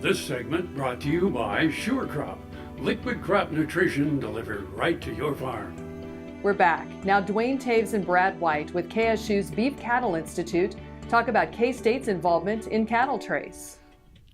This segment brought to you by Sure Crop, liquid crop nutrition delivered right to your farm. We're back. Now Duane Toews and Brad White with KSU's Beef Cattle Institute talk about K-State's involvement in cattle trace.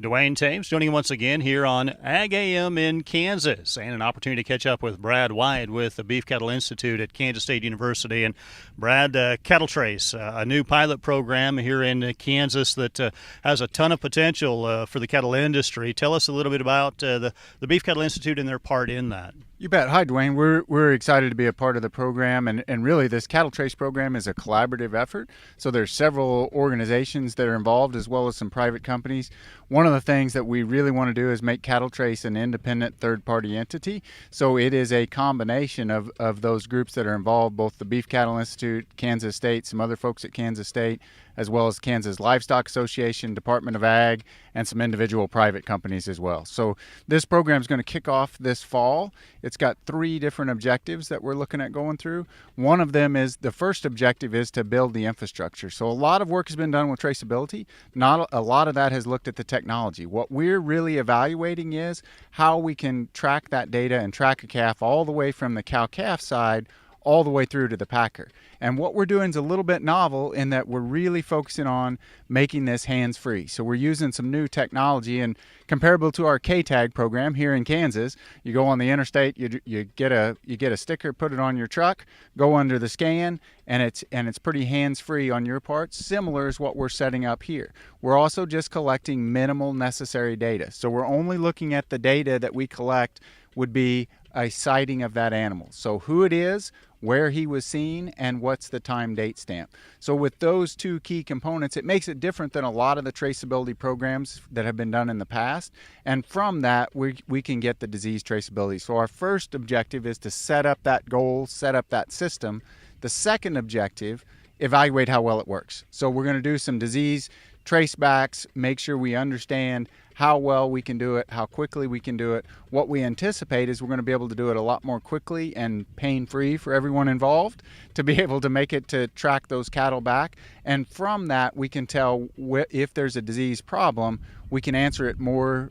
Duane Toews joining once again here on Ag AM in Kansas, and an opportunity to catch up with Brad White with the Beef Cattle Institute at Kansas State University. And Brad, Cattle Trace, a new pilot program here in Kansas that has a ton of potential for the cattle industry. Tell us a little bit about the Beef Cattle Institute and their part in that. You bet. Hi, Duane. We're excited to be a part of the program, and really this Cattle Trace program is a collaborative effort. So there's several organizations that are involved as well as some private companies. One of the things that we really want to do is make Cattle Trace an independent third-party entity. So it is a combination of those groups that are involved, both the Beef Cattle Institute, Kansas State, some other folks at Kansas State, as well as Kansas Livestock Association, Department of Ag, and some individual private companies as well. So this program is going to kick off this fall. It's got 3 different objectives that we're looking at going through. One of them is, the first objective is to build the infrastructure. So a lot of work has been done with traceability. Not a lot of that has looked at the technology. What we're really evaluating is how we can track that data and track a calf all the way from the cow-calf side all the way through to the packer. And what we're doing is a little bit novel in that we're really focusing on making this hands-free. So we're using some new technology, and comparable to our K-Tag program here in Kansas, you go on the interstate, you get a sticker, put it on your truck, go under the scan, and it's pretty hands-free on your part. Similar is what we're setting up here. We're also just collecting minimal necessary data. So we're only looking at the data that we collect would be a sighting of that animal. So who it is, where he was seen, and what's the time date stamp. So with those 2 key components, it makes it different than a lot of the traceability programs that have been done in the past. And from that, we can get the disease traceability. So our first objective is to set up that goal, set up that system. The second objective, evaluate how well it works. So we're going to do some disease tracebacks, make sure we understand how well we can do it, how quickly we can do it. What we anticipate is we're going to be able to do it a lot more quickly and pain-free for everyone involved to be able to make it to track those cattle back. And from that, we can tell if there's a disease problem, we can answer it more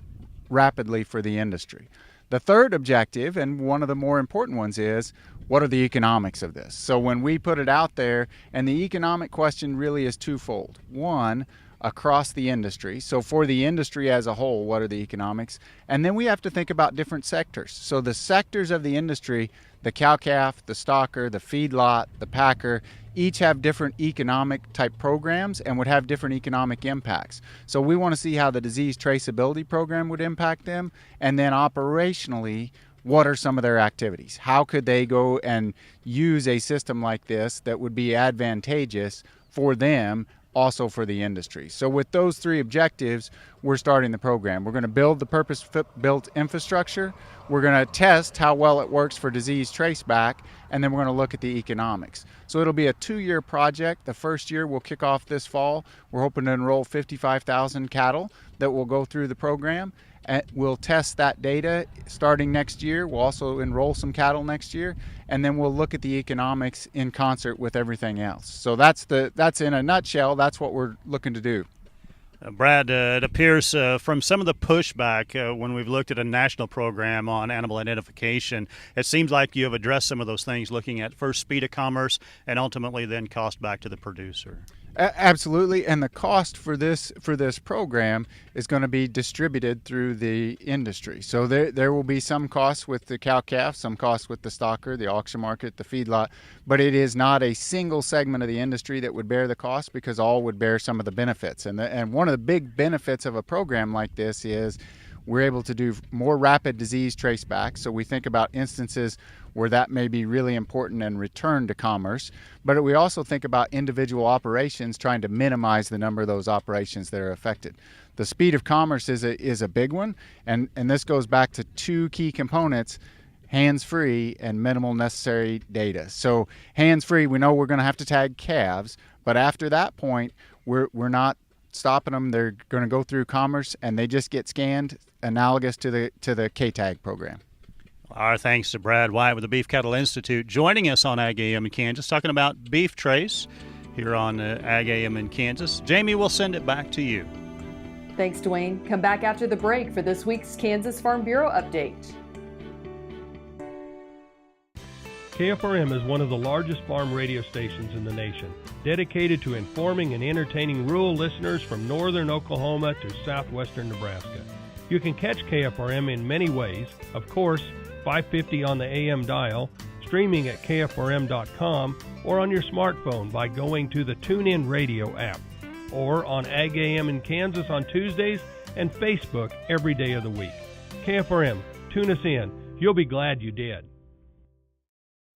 rapidly for the industry. The third objective, and one of the more important ones, is what are the economics of this? So when we put it out there, and the economic question really is twofold. One, across the industry. So for the industry as a whole, what are the economics? And then we have to think about different sectors. So the sectors of the industry, the cow-calf, the stocker, the feedlot, the packer, each have different economic type programs and would have different economic impacts. So we want to see how the disease traceability program would impact them, and then operationally, what are some of their activities? How could they go and use a system like this that would be advantageous for them, also for the industry? So with those 3 objectives, we're starting the program. We're going to build the purpose-built infrastructure. We're going to test how well it works for disease traceback, and then we're going to look at the economics. So it'll be a 2-year project. The first year will kick off this fall. We're hoping to enroll 55,000 cattle that will go through the program. And we'll test that data starting next year. We'll also enroll some cattle next year, and then we'll look at the economics in concert with everything else. So that's in a nutshell, that's what we're looking to do. Brad, it appears from some of the pushback when we've looked at a national program on animal identification, it seems like you have addressed some of those things, looking at first speed of commerce and ultimately then cost back to the producer. Absolutely, and the cost for this program is going to be distributed through the industry. So there will be some costs with the cow-calf, some costs with the stocker, the auction market, the feedlot, but it is not a single segment of the industry that would bear the cost, because all would bear some of the benefits. And one of the big benefits of a program like this is we're able to do more rapid disease traceback. So we think about instances where that may be really important and return to commerce. But we also think about individual operations, trying to minimize the number of those operations that are affected. The speed of commerce is a big one, and this goes back to 2 key components: hands-free and minimal necessary data. So hands-free, we know we're going to have to tag calves, but after that point, we're not stopping them. They're going to go through commerce, and they just get scanned, analogous to the K-Tag program. Our thanks to Brad White with the Beef Cattle Institute joining us on Ag AM in Kansas, talking about beef trace here on Ag AM in Kansas. Jamie, we'll send it back to you. Thanks, Duane. Come back after the break for this week's Kansas Farm Bureau update. KFRM is one of the largest farm radio stations in the nation, dedicated to informing and entertaining rural listeners from northern Oklahoma to southwestern Nebraska. You can catch KFRM in many ways, of course, 550 on the AM dial, streaming at kfrm.com, or on your smartphone by going to the TuneIn Radio app, or on Ag AM in Kansas on Tuesdays and Facebook every day of the week. KFRM, tune us in. You'll be glad you did.